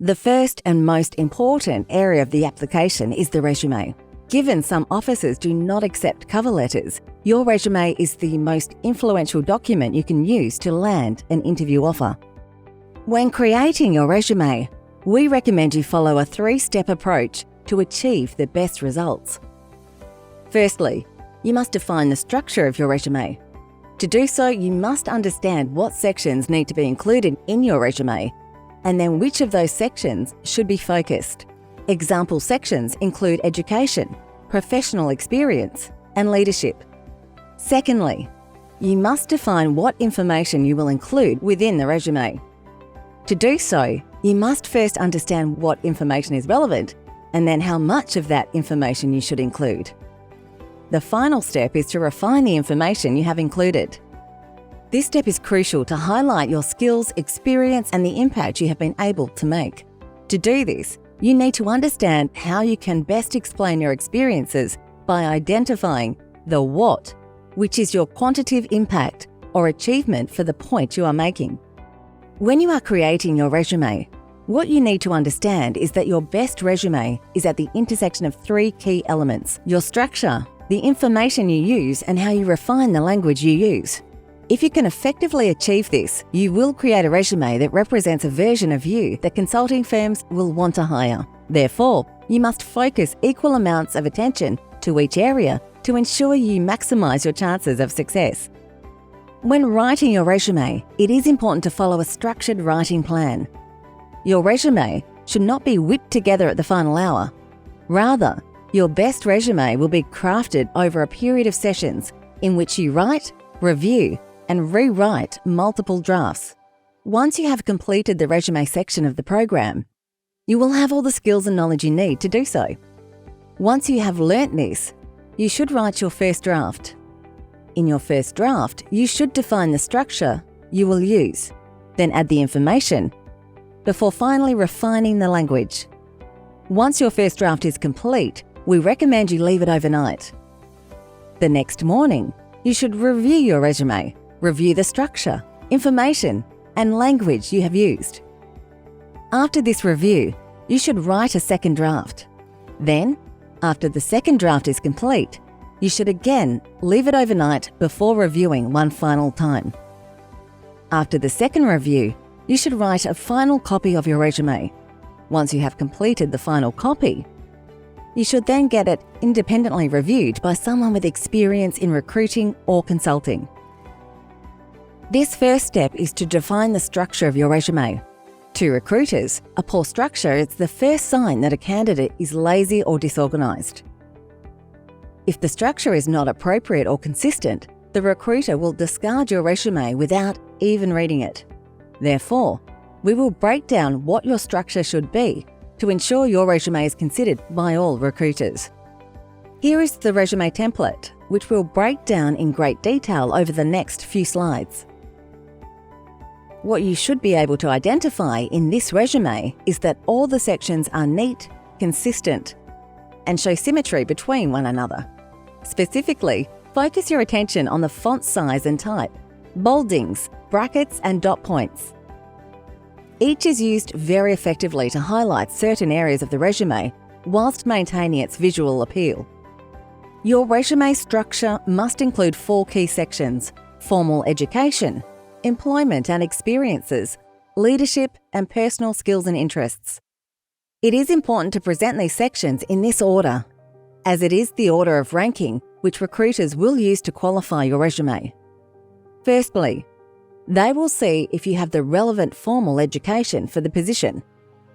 The first and most important area of the application is the resume. Given some offices do not accept cover letters, your resume is the most influential document you can use to land an interview offer. When creating your resume, we recommend you follow a 3-step approach to achieve the best results. Firstly, you must define the structure of your resume. To do so, you must understand what sections need to be included in your resume, and then which of those sections should be focused. Example sections include education, professional experience, and leadership. Secondly, you must define what information you will include within the resume. To do so, you must first understand what information is relevant, and then how much of that information you should include. The final step is to refine the information you have included. This step is crucial to highlight your skills, experience, and the impact you have been able to make. To do this, you need to understand how you can best explain your experiences by identifying the what, which is your quantitative impact or achievement for the point you are making. When you are creating your resume, what you need to understand is that your best resume is at the intersection of 3 key elements: your structure, the information you use, and how you refine the language you use. If you can effectively achieve this, you will create a resume that represents a version of you that consulting firms will want to hire. Therefore, you must focus equal amounts of attention to each area to ensure you maximize your chances of success. When writing your resume, it is important to follow a structured writing plan. Your resume should not be whipped together at the final hour. Rather, your best resume will be crafted over a period of sessions in which you write, review, and rewrite multiple drafts. Once you have completed the resume section of the program, you will have all the skills and knowledge you need to do so. Once you have learnt this, you should write your first draft. In your first draft, you should define the structure you will use, then add the information, before finally refining the language. Once your first draft is complete, we recommend you leave it overnight. The next morning, you should review your resume, review the structure, information, and language you have used. After this review, you should write a second draft. Then, after the second draft is complete, you should again leave it overnight before reviewing one final time. After the second review, you should write a final copy of your resume. Once you have completed the final copy, you should then get it independently reviewed by someone with experience in recruiting or consulting. This first step is to define the structure of your resume. To recruiters, a poor structure is the first sign that a candidate is lazy or disorganized. If the structure is not appropriate or consistent, the recruiter will discard your resume without even reading it. Therefore, we will break down what your structure should be to ensure your resume is considered by all recruiters. Here is the resume template, which we'll break down in great detail over the next few slides. What you should be able to identify in this resume is that all the sections are neat, consistent, and show symmetry between one another. Specifically, focus your attention on the font size and type, boldings, brackets, and dot points. Each is used very effectively to highlight certain areas of the resume whilst maintaining its visual appeal. Your resume structure must include 4 key sections: formal education, employment and experiences, leadership, and personal skills and interests. It is important to present these sections in this order, as it is the order of ranking which recruiters will use to qualify your resume. Firstly, they will see if you have the relevant formal education for the position.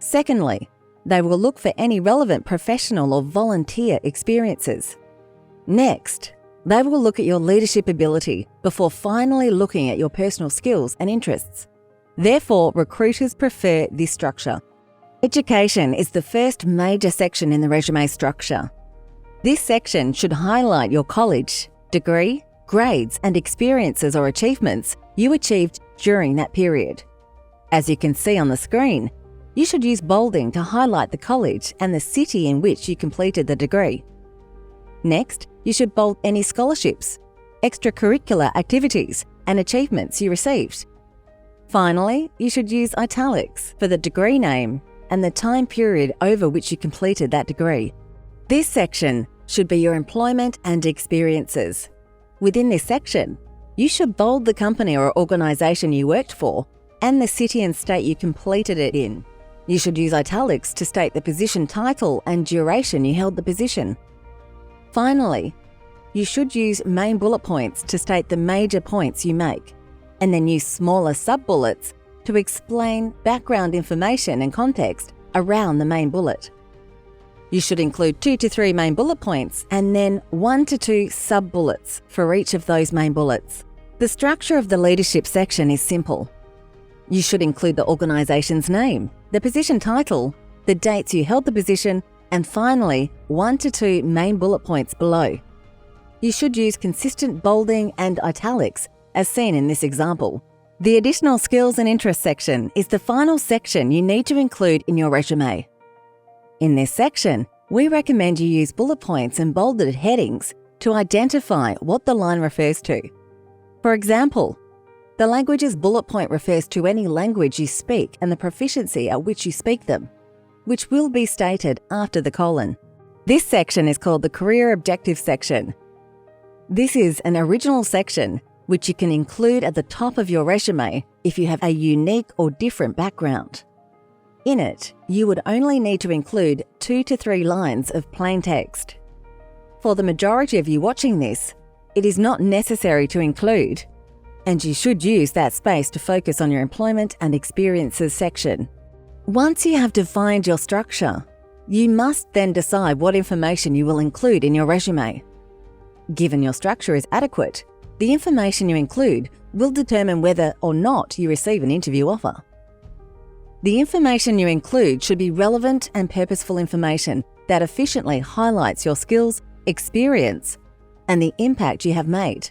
Secondly, they will look for any relevant professional or volunteer experiences. Next, they will look at your leadership ability before finally looking at your personal skills and interests. Therefore, recruiters prefer this structure. Education is the first major section in the resume structure. This section should highlight your college, degree, grades, and experiences or achievements you achieved during that period. As you can see on the screen, you should use bolding to highlight the college and the city in which you completed the degree. Next, you should bold any scholarships, extracurricular activities, and achievements you received. Finally, you should use italics for the degree name, and the time period over which you completed that degree. This section should be your employment and experiences. Within this section, you should bold the company or organisation you worked for and the city and state you completed it in. You should use italics to state the position title and duration you held the position. Finally, you should use main bullet points to state the major points you make, and then use smaller sub-bullets to explain background information and context around the main bullet. You should include 2 to 3 main bullet points and then 1 to 2 sub-bullets for each of those main bullets. The structure of the leadership section is simple. You should include the organisation's name, the position title, the dates you held the position, and finally, 1 to 2 main bullet points below. You should use consistent bolding and italics as seen in this example. The additional skills and interests section is the final section you need to include in your resume. In this section, we recommend you use bullet points and bolded headings to identify what the line refers to. For example, the language's bullet point refers to any language you speak and the proficiency at which you speak them, which will be stated after the colon. This section is called the Career Objectives section. This is an original section which you can include at the top of your resume if you have a unique or different background. In it, you would only need to include 2 to 3 lines of plain text. For the majority of you watching this, it is not necessary to include, and you should use that space to focus on your employment and experiences section. Once you have defined your structure, you must then decide what information you will include in your resume. Given your structure is adequate, the information you include will determine whether or not you receive an interview offer. The information you include should be relevant and purposeful information that efficiently highlights your skills, experience, and the impact you have made.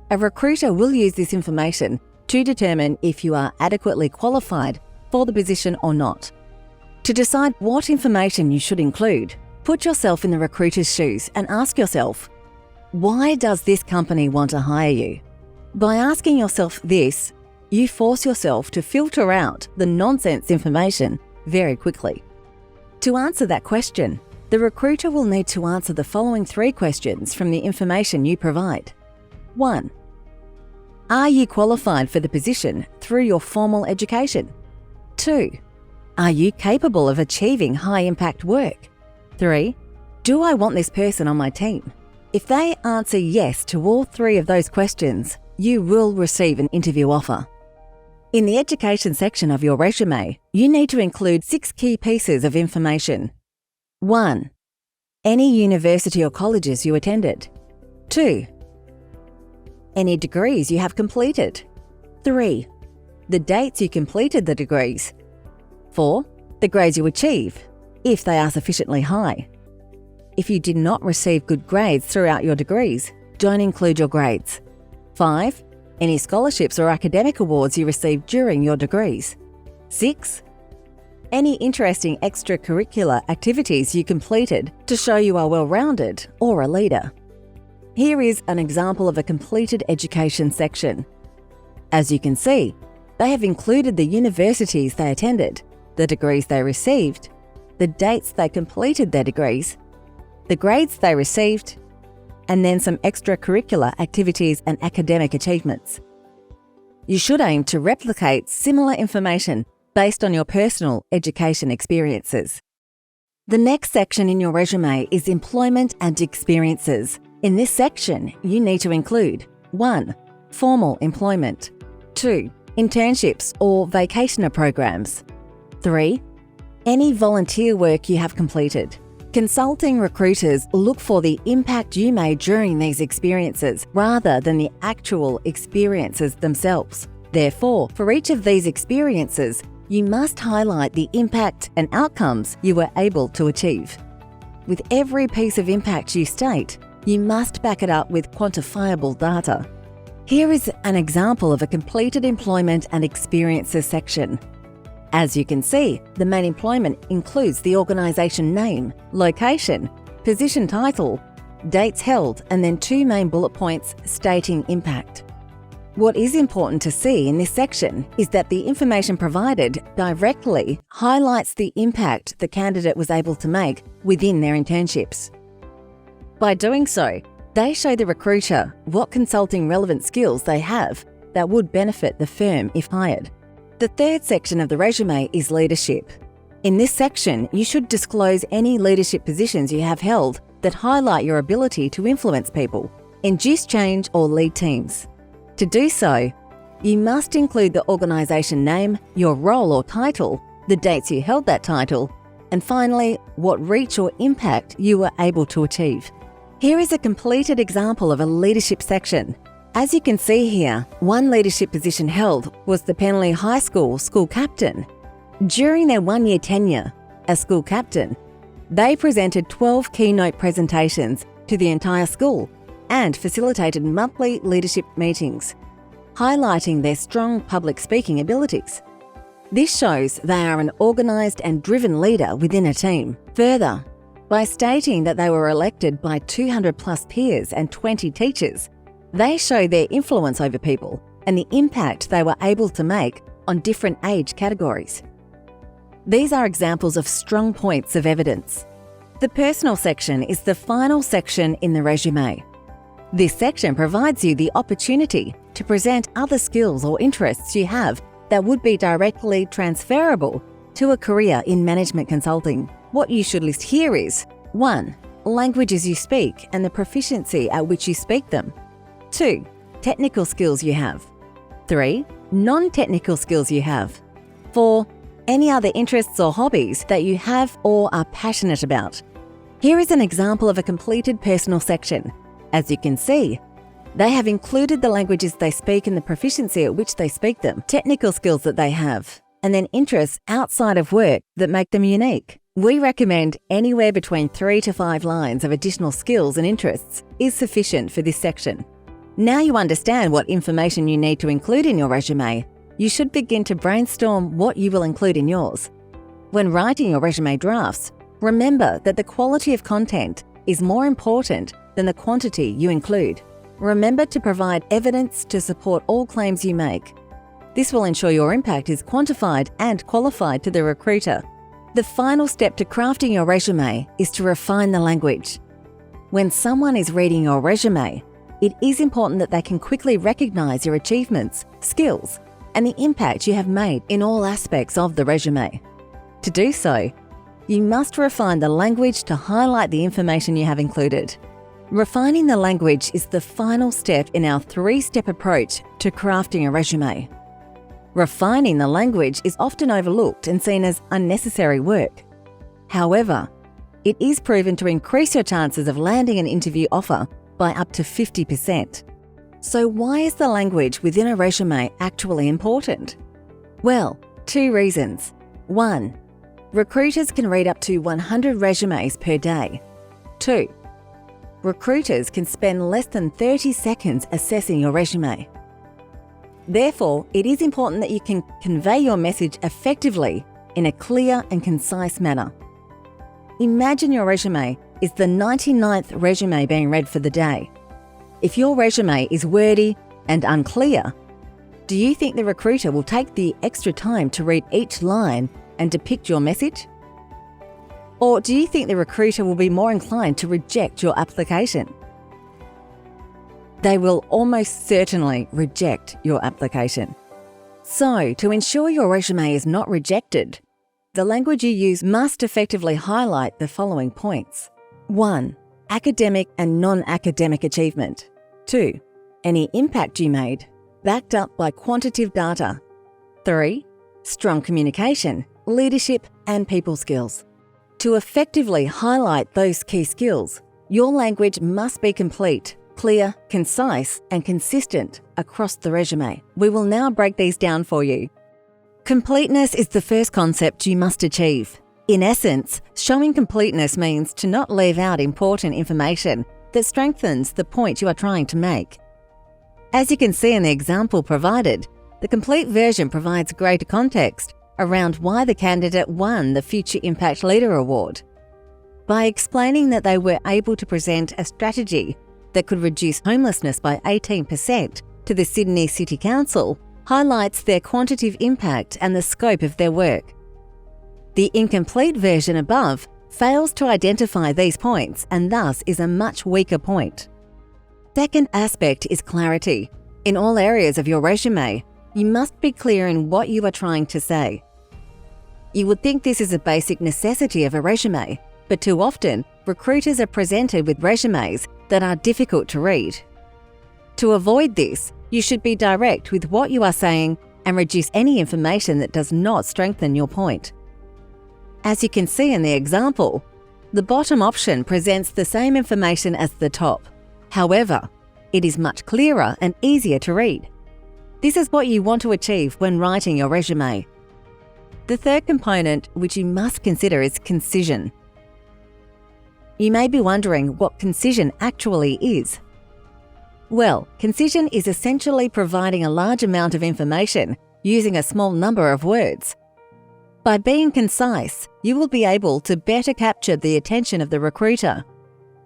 A recruiter will use this information to determine if you are adequately qualified for the position or not. To decide what information you should include, put yourself in the recruiter's shoes and ask yourself, why does this company want to hire you? By asking yourself this, you force yourself to filter out the nonsense information very quickly. To answer that question, the recruiter will need to answer the following 3 questions from the information you provide. 1. Are you qualified for the position through your formal education? 2. Are you capable of achieving high-impact work? 3. Do I want this person on my team? If they answer yes to all 3 of those questions, you will receive an interview offer. In the education section of your resume, you need to include 6 key pieces of information. 1. Any university or colleges you attended. 2. Any degrees you have completed. 3. The dates you completed the degrees. 4. The grades you achieve, if they are sufficiently high. If you did not receive good grades throughout your degrees, don't include your grades. 5. Any scholarships or academic awards you received during your degrees. 6. Any interesting extracurricular activities you completed to show you are well-rounded or a leader. Here is an example of a completed education section. As you can see, they have included the universities they attended, the degrees they received, the dates they completed their degrees, the grades they received, and then some extracurricular activities and academic achievements. You should aim to replicate similar information based on your personal education experiences. The next section in your resume is employment and experiences. In this section, you need to include 1. Formal employment. 2. Internships or vacationer programs. 3. Any volunteer work you have completed. Consulting recruiters look for the impact you made during these experiences rather than the actual experiences themselves. Therefore, for each of these experiences, you must highlight the impact and outcomes you were able to achieve. With every piece of impact you state, you must back it up with quantifiable data. Here is an example of a completed employment and experiences section. As you can see, the main employment includes the organisation name, location, position title, dates held, and then 2 main bullet points stating impact. What is important to see in this section is that the information provided directly highlights the impact the candidate was able to make within their internships. By doing so, they show the recruiter what consulting relevant skills they have that would benefit the firm if hired. The third section of the resume is leadership. In this section, you should disclose any leadership positions you have held that highlight your ability to influence people, induce change, or lead teams. To do so, you must include the organisation name, your role or title, the dates you held that title, and finally, what reach or impact you were able to achieve. Here is a completed example of a leadership section. As you can see here, one leadership position held was the Penley High School school captain. During their one-year tenure as school captain, they presented 12 keynote presentations to the entire school and facilitated monthly leadership meetings, highlighting their strong public speaking abilities. This shows they are an organised and driven leader within a team. Further, by stating that they were elected by 200 plus peers and 20 teachers, they show their influence over people and the impact they were able to make on different age categories. These are examples of strong points of evidence. The personal section is the final section in the resume. This section provides you the opportunity to present other skills or interests you have that would be directly transferable to a career in management consulting. What you should list here is 1. Languages you speak and the proficiency at which you speak them. 2. Technical skills you have. 3. Non-technical skills you have. 4. Any other interests or hobbies that you have or are passionate about. Here is an example of a completed personal section. As you can see, they have included the languages they speak and the proficiency at which they speak them, technical skills that they have, and then interests outside of work that make them unique. We recommend anywhere between 3 to 5 lines of additional skills and interests is sufficient for this section. Now you understand what information you need to include in your resume, you should begin to brainstorm what you will include in yours. When writing your resume drafts, remember that the quality of content is more important than the quantity you include. Remember to provide evidence to support all claims you make. This will ensure your impact is quantified and qualified to the recruiter. The final step to crafting your resume is to refine the language. When someone is reading your resume, it is important that they can quickly recognize your achievements, skills, and the impact you have made in all aspects of the resume. To do so, you must refine the language to highlight the information you have included. Refining the language is the final step in our 3-step approach to crafting a resume. Refining the language is often overlooked and seen as unnecessary work. However, it is proven to increase your chances of landing an interview offer by up to 50%. So why is the language within a resume actually important? Well, 2 reasons. 1. Recruiters can read up to 100 resumes per day. 2. Recruiters can spend less than 30 seconds assessing your resume. Therefore, it is important that you can convey your message effectively in a clear and concise manner. Imagine your resume is the 99th resume being read for the day. If your resume is wordy and unclear, do you think the recruiter will take the extra time to read each line and depict your message? Or do you think the recruiter will be more inclined to reject your application? They will almost certainly reject your application. So, to ensure your resume is not rejected, the language you use must effectively highlight the following points. 1. Academic and non-academic achievement. 2. Any impact you made, backed up by quantitative data. 3. Strong communication, leadership, and people skills. To effectively highlight those key skills, your language must be complete, clear, concise, and consistent across the resume. We will now break these down for you. Completeness is the first concept you must achieve. In essence, showing completeness means to not leave out important information that strengthens the point you are trying to make. As you can see in the example provided, the complete version provides greater context around why the candidate won the Future Impact Leader Award. By explaining that they were able to present a strategy that could reduce homelessness by 18% to the Sydney City Council highlights their quantitative impact and the scope of their work. The incomplete version above fails to identify these points and thus is a much weaker point. Second aspect is clarity. In all areas of your resume, you must be clear in what you are trying to say. You would think this is a basic necessity of a resume, but too often, recruiters are presented with resumes that are difficult to read. To avoid this, you should be direct with what you are saying and reduce any information that does not strengthen your point. As you can see in the example, the bottom option presents the same information as the top. However, it is much clearer and easier to read. This is what you want to achieve when writing your resume. The third component which you must consider is concision. You may be wondering what concision actually is. Well, concision is essentially providing a large amount of information using a small number of words. By being concise, you will be able to better capture the attention of the recruiter,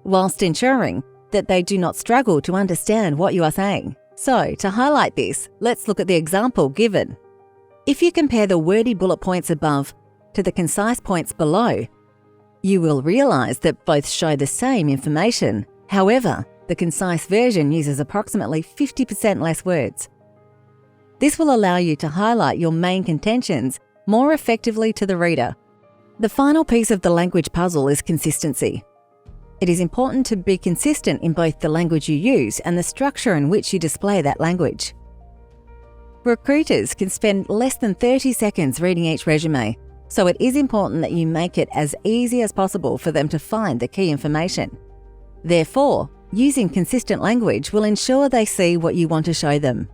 whilst ensuring that they do not struggle to understand what you are saying. So, to highlight this, let's look at the example given. If you compare the wordy bullet points above to the concise points below, you will realize that both show the same information. However, the concise version uses approximately 50% less words. This will allow you to highlight your main contentions more effectively to the reader. The final piece of the language puzzle is consistency. It is important to be consistent in both the language you use and the structure in which you display that language. Recruiters can spend less than 30 seconds reading each resume, so it is important that you make it as easy as possible for them to find the key information. Therefore, using consistent language will ensure they see what you want to show them.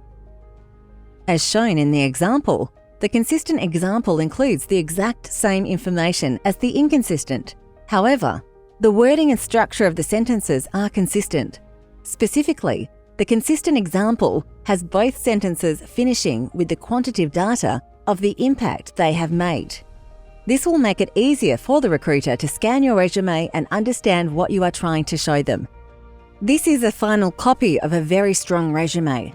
As shown in the example, the consistent example includes the exact same information as the inconsistent. However, the wording and structure of the sentences are consistent. Specifically, the consistent example has both sentences finishing with the quantitative data of the impact they have made. This will make it easier for the recruiter to scan your resume and understand what you are trying to show them. This is a final copy of a very strong resume.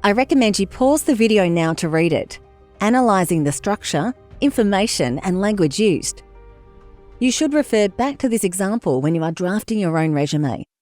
I recommend you pause the video now to read it, analysing the structure, information, and language used. You should refer back to this example when you are drafting your own resume.